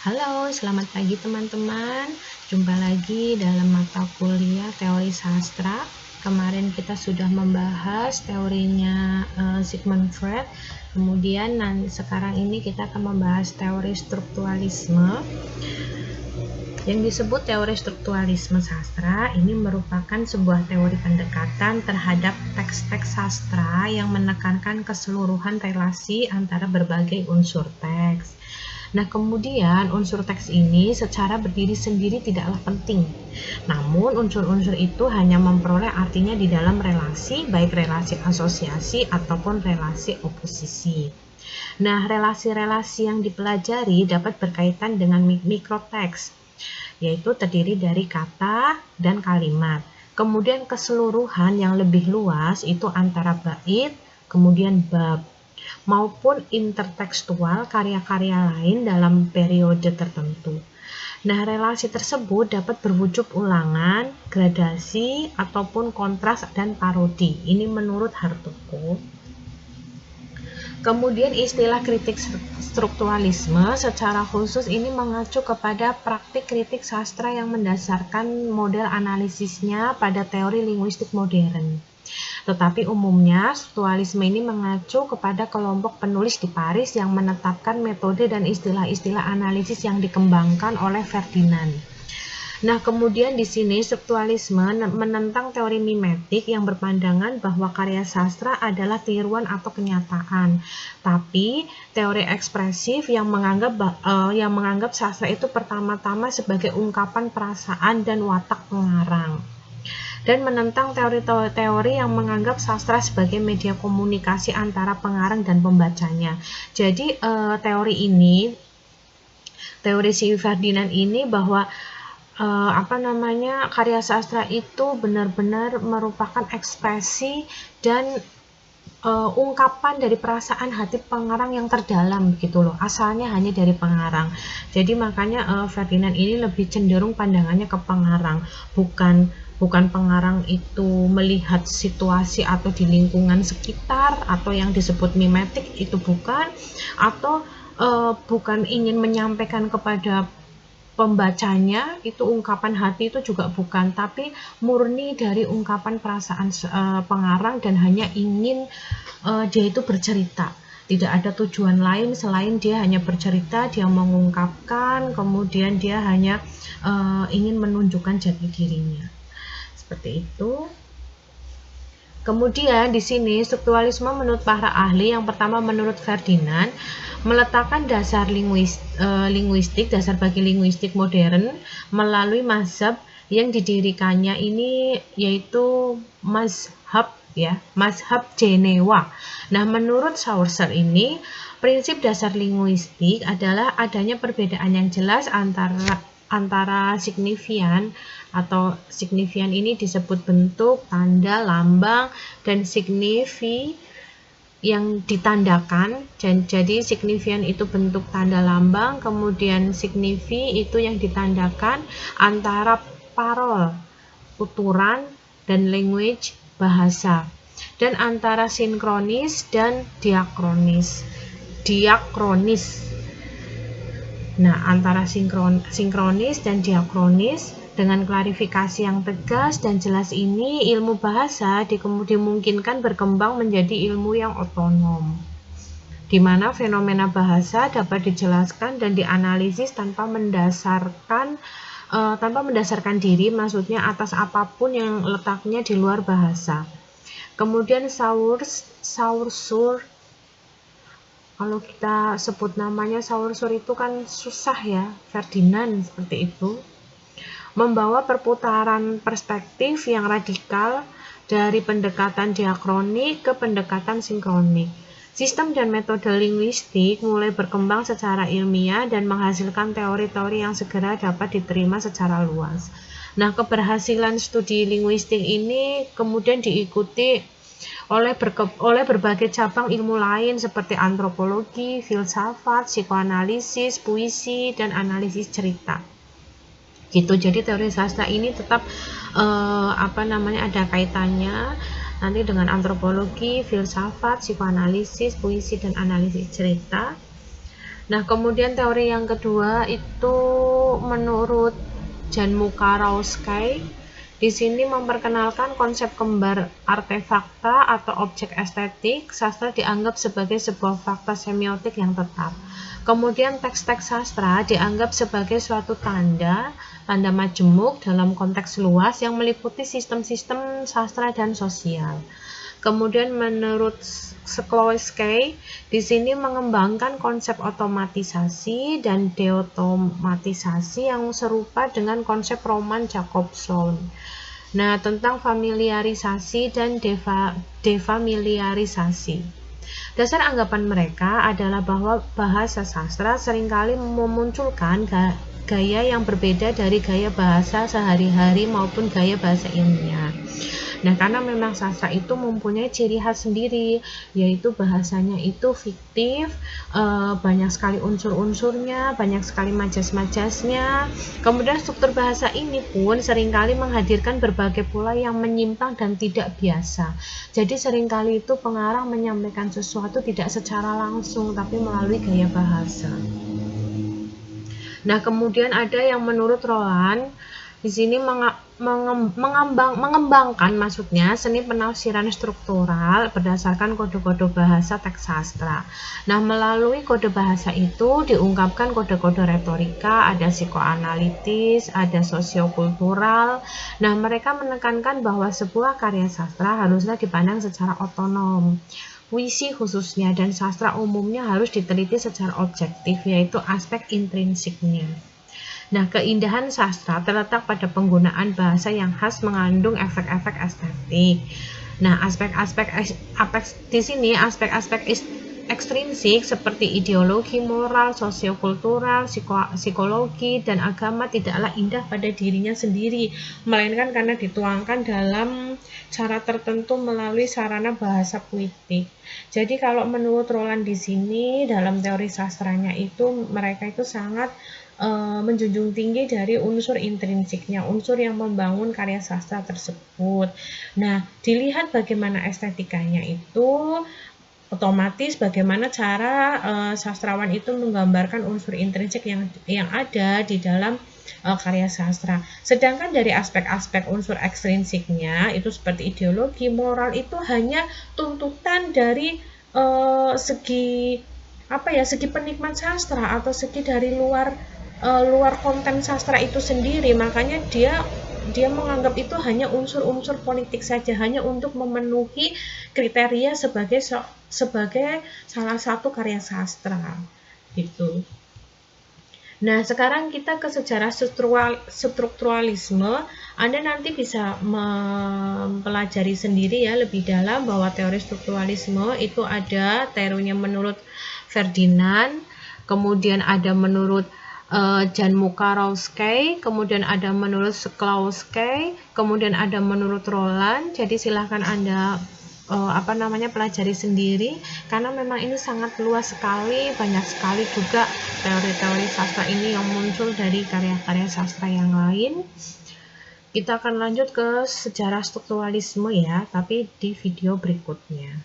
Halo, selamat pagi teman-teman. Jumpa lagi dalam mata kuliah teori sastra. Kemarin kita sudah membahas teorinya Sigmund Freud. Kemudian sekarang ini kita akan membahas teori strukturalisme. Yang disebut teori strukturalisme sastra ini merupakan sebuah teori pendekatan terhadap teks-teks sastra yang menekankan keseluruhan relasi antara berbagai unsur teks. Nah, kemudian unsur teks ini secara berdiri sendiri tidaklah penting. Namun, unsur-unsur itu hanya memperoleh artinya di dalam relasi, baik relasi asosiasi ataupun relasi oposisi. Nah, relasi-relasi yang dipelajari dapat berkaitan dengan mikroteks, yaitu terdiri dari kata dan kalimat. Kemudian keseluruhan yang lebih luas itu antara bait, kemudian bab, maupun intertekstual karya-karya lain dalam periode tertentu. Nah, relasi tersebut dapat berwujud ulangan, gradasi, ataupun kontras dan parodi. Ini menurut Hartoko. Kemudian istilah kritik strukturalisme secara khusus ini mengacu kepada praktik kritik sastra yang mendasarkan model analisisnya pada teori linguistik modern. Tetapi umumnya strukturalisme ini mengacu kepada kelompok penulis di Paris yang menetapkan metode dan istilah-istilah analisis yang dikembangkan oleh Ferdinand. Nah, kemudian di sini strukturalisme menentang teori mimetik yang berpandangan bahwa karya sastra adalah tiruan atau kenyataan. Tapi teori ekspresif yang menganggap sastra itu pertama-tama sebagai ungkapan perasaan dan watak pengarang. Dan menentang teori-teori yang menganggap sastra sebagai media komunikasi antara pengarang dan pembacanya. Jadi teori si Ferdinand ini bahwa karya sastra itu benar-benar merupakan ekspresi dan ungkapan dari perasaan hati pengarang yang terdalam gitu loh, asalnya hanya dari pengarang. Jadi makanya Ferdinand ini lebih cenderung pandangannya ke pengarang, bukan pengarang itu melihat situasi atau di lingkungan sekitar atau yang disebut mimetik itu bukan, atau bukan ingin menyampaikan kepada pembacanya itu ungkapan hati itu juga bukan, tapi murni dari ungkapan perasaan pengarang dan hanya ingin dia itu bercerita. Tidak ada tujuan lain selain dia hanya bercerita, dia mengungkapkan, kemudian dia hanya ingin menunjukkan jati dirinya. Seperti itu. Kemudian di sini strukturalisme menurut para ahli, yang pertama menurut Ferdinand, meletakkan dasar linguistik, dasar bagi linguistik modern melalui mazhab yang didirikannya ini yaitu mazhab Jenewa. Nah, menurut Saussure ini, prinsip dasar linguistik adalah adanya perbedaan yang jelas antara signifian, atau signifian ini disebut bentuk, tanda, lambang, dan signifi yang ditandakan. Jadi signifian itu bentuk, tanda, lambang, kemudian signifi itu yang ditandakan antara parol, tuturan, dan language, bahasa, dan antara sinkronis dan diakronis. Nah, antara sinkronis dan diakronis dengan klarifikasi yang tegas dan jelas ini, ilmu bahasa dimungkinkan berkembang menjadi ilmu yang otonom, di mana fenomena bahasa dapat dijelaskan dan dianalisis tanpa mendasarkan diri, maksudnya atas apapun yang letaknya di luar bahasa. Kemudian Saussure, kalau kita sebut namanya Saussure itu kan susah ya, Ferdinand seperti itu, membawa perputaran perspektif yang radikal dari pendekatan diakronik ke pendekatan sinkronik. Sistem dan metode linguistik mulai berkembang secara ilmiah dan menghasilkan teori-teori yang segera dapat diterima secara luas. Nah, keberhasilan studi linguistik ini kemudian diikuti oleh berbagai cabang ilmu lain seperti antropologi, filsafat, psikoanalisis, puisi, dan analisis cerita. Gitu. Jadi teori sastra ini tetap ada kaitannya nanti dengan antropologi, filsafat, psikoanalisis, puisi, dan analisis cerita. Nah, kemudian teori yang kedua itu menurut Jan Mukarowski. Di sini memperkenalkan konsep kembar artefakta atau objek estetik. Sastra dianggap sebagai sebuah fakta semiotik yang tetap. Kemudian teks-teks sastra dianggap sebagai suatu tanda majemuk dalam konteks luas yang meliputi sistem-sistem sastra dan sosial. Kemudian menurut Shklovsky, di sini mengembangkan konsep otomatisasi dan deotomatisasi yang serupa dengan konsep Roman Jakobson. Nah, tentang familiarisasi dan defamiliarisasi. Dasar anggapan mereka adalah bahwa bahasa sastra seringkali memunculkan gaya yang berbeda dari gaya bahasa sehari-hari maupun gaya bahasa ilmiah. Nah, karena memang sastra itu mempunyai ciri khas sendiri, yaitu bahasanya itu fiktif, banyak sekali unsur-unsurnya, banyak sekali majas-majasnya. Kemudian struktur bahasa ini pun seringkali menghadirkan berbagai pola yang menyimpang dan tidak biasa. Jadi seringkali itu pengarang menyampaikan sesuatu tidak secara langsung, tapi melalui gaya bahasa. Nah, kemudian ada yang menurut Roland, di sini mengembangkan maksudnya seni penafsiran struktural berdasarkan kode-kode bahasa teks sastra. Nah, melalui kode bahasa itu diungkapkan kode-kode retorika, ada psikoanalitis, ada sosiokultural. Nah, mereka menekankan bahwa sebuah karya sastra haruslah dipandang secara otonom. Puisi khususnya dan sastra umumnya harus diteliti secara objektif, yaitu aspek intrinsiknya. Nah, keindahan sastra terletak pada penggunaan bahasa yang khas mengandung efek-efek estetik. Nah, aspek-aspek di sini aspek-aspek ekstrinsik seperti ideologi, moral, sosiokultural, psikologi, dan agama tidaklah indah pada dirinya sendiri, melainkan karena dituangkan dalam cara tertentu melalui sarana bahasa puitik. Jadi kalau menurut Roland di sini dalam teori sastranya itu mereka itu sangat menjunjung tinggi dari unsur intrinsiknya, unsur yang membangun karya sastra tersebut. Nah, dilihat bagaimana estetikanya itu, otomatis bagaimana cara sastrawan itu menggambarkan unsur intrinsik yang ada di dalam karya sastra. Sedangkan dari aspek-aspek unsur ekstrinsiknya itu seperti ideologi, moral itu hanya tuntutan dari segi segi penikmat sastra atau segi dari luar konten sastra itu sendiri. Makanya dia menganggap itu hanya unsur-unsur politik saja, hanya untuk memenuhi kriteria sebagai salah satu karya sastra gitu. Nah, sekarang kita ke sejarah strukturalisme. Anda nanti bisa mempelajari sendiri ya lebih dalam bahwa teori strukturalisme itu ada teorinya menurut Ferdinand, kemudian ada menurut Jan Mukarowski, kemudian ada menurut Shklovsky, kemudian ada menurut Roland. Jadi silahkan Anda pelajari sendiri karena memang ini sangat luas sekali, banyak sekali juga teori-teori sastra ini yang muncul dari karya-karya sastra yang lain. Kita akan lanjut ke sejarah strukturalisme ya, tapi di video berikutnya.